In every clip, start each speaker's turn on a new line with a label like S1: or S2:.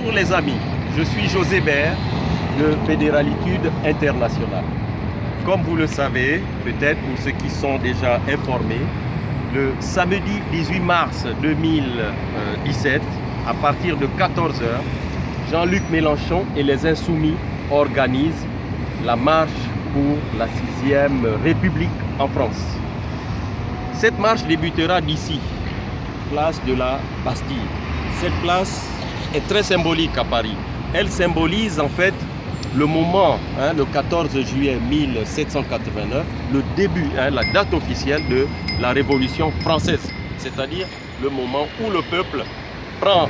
S1: Bonjour les amis, je suis José Baird de Fédéralitude Internationale. Comme vous le savez, peut-être pour ceux qui sont déjà informés, le samedi 18 mars 2017, à partir de 14 h, Jean-Luc Mélenchon et les Insoumis organisent la marche pour la 6e République en France. Cette marche débutera d'ici, place de la Bastille. Cette place est très symbolique à Paris. Elle symbolise en fait le moment, le 14 juillet 1789, le début, la date officielle de la Révolution française. C'est-à-dire le moment où le peuple prend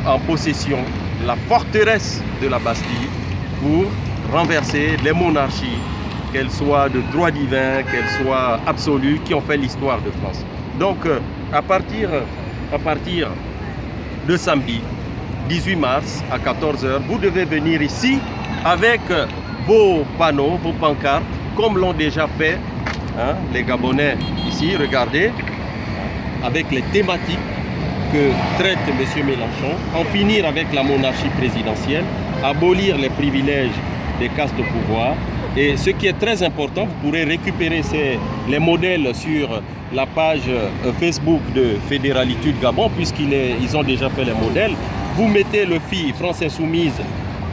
S1: en possession la forteresse de la Bastille pour renverser les monarchies, qu'elles soient de droit divin, qu'elles soient absolues, qui ont fait l'histoire de France. Donc, à partir de samedi 18 mars à 14 h, vous devez venir ici avec vos panneaux, vos pancartes, comme l'ont déjà fait les Gabonais ici, regardez, avec les thématiques que traite M. Mélenchon, en finir avec la monarchie présidentielle, abolir les privilèges des castes au pouvoir. Et ce qui est très important, vous pourrez récupérer les modèles sur la page Facebook de Fédéralitude Gabon, puisqu'ils ont déjà fait les modèles. Vous mettez le FI, France Insoumise,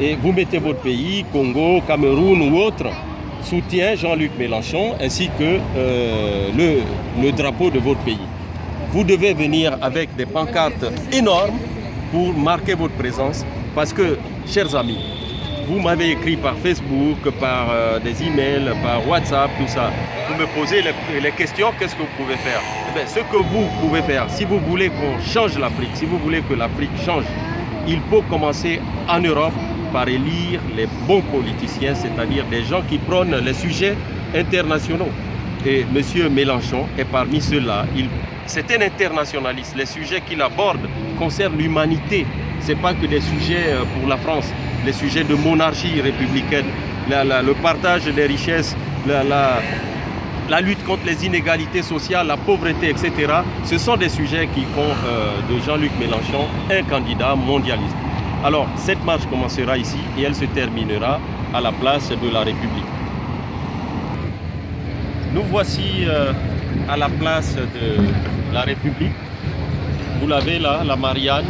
S1: et vous mettez votre pays, Congo, Cameroun ou autre, soutient Jean-Luc Mélenchon, ainsi que le drapeau de votre pays. Vous devez venir avec des pancartes énormes pour marquer votre présence, parce que, chers amis, vous m'avez écrit par Facebook, par des emails, par WhatsApp, tout ça. Vous me posez les questions, qu'est-ce que vous pouvez faire? Eh bien, ce que vous pouvez faire, si vous voulez qu'on change l'Afrique, si vous voulez que l'Afrique change, il faut commencer en Europe par élire les bons politiciens, c'est-à-dire des gens qui prônent les sujets internationaux. Et M. Mélenchon est parmi ceux-là. C'est un internationaliste. Les sujets qu'il aborde concernent l'humanité. Ce n'est pas que des sujets pour la France, les sujets de monarchie républicaine, le partage des richesses, la lutte contre les inégalités sociales, la pauvreté, etc. Ce sont des sujets qui font de Jean-Luc Mélenchon un candidat mondialiste. Alors, cette marche commencera ici et elle se terminera à la place de la République. Nous voici à la place de la République. Vous l'avez là, la Marianne,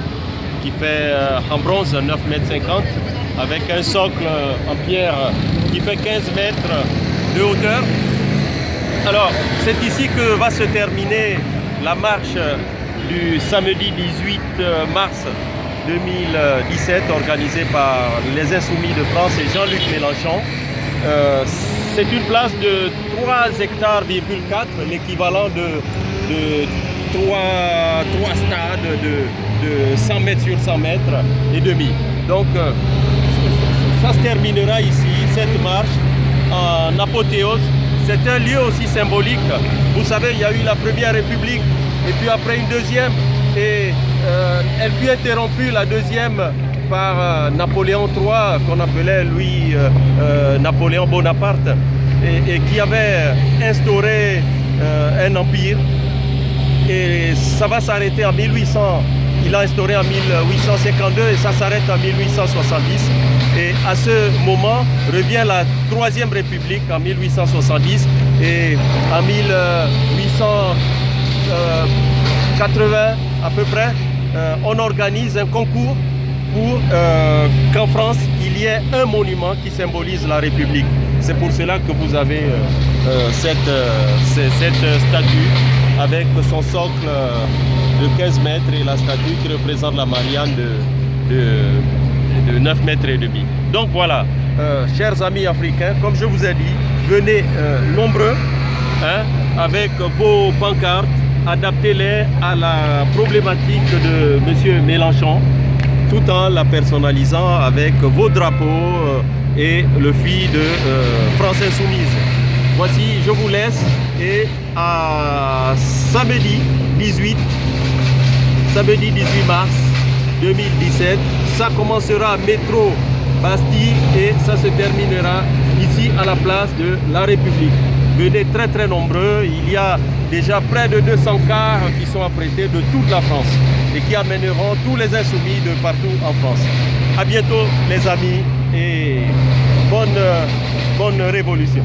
S1: qui fait en bronze 9,50 m, avec un socle en pierre qui fait 15 mètres de hauteur. Alors, c'est ici que va se terminer la marche du samedi 18 mars 2017, organisée par les Insoumis de France et Jean-Luc Mélenchon. C'est une place de 3 hectares, l'équivalent de 3 stades de 100 mètres sur 100 mètres et demi. Donc, ça se terminera ici, cette marche, en apothéose. C'est un lieu aussi symbolique. Vous savez, il y a eu la Première République et puis après une deuxième. Et elle fut interrompue, la deuxième, par Napoléon III, qu'on appelait lui Napoléon Bonaparte, et qui avait instauré un empire. Et ça va s'arrêter en 1800. Il a instauré en 1852 et ça s'arrête en 1870. Et à ce moment revient la Troisième République en 1870 et en 1880 à peu près, on organise un concours pour qu'en France il y ait un monument qui symbolise la République. C'est pour cela que vous avez cette statue avec son socle de 15 mètres et la statue qui représente la Marianne de 9,5 mètres. Donc voilà, chers amis africains, comme je vous ai dit, venez nombreux avec vos pancartes, adaptez-les à la problématique de M. Mélenchon, tout en la personnalisant avec vos drapeaux et le FI de France Insoumise. Voici, je vous laisse et à samedi 18 mars 2017, ça commencera à métro Bastille et ça se terminera ici à la place de la République. Venez très très nombreux, il y a déjà près de 200 cars qui sont affrétés de toute la France et qui amèneront tous les insoumis de partout en France. À bientôt les amis et bonne révolution.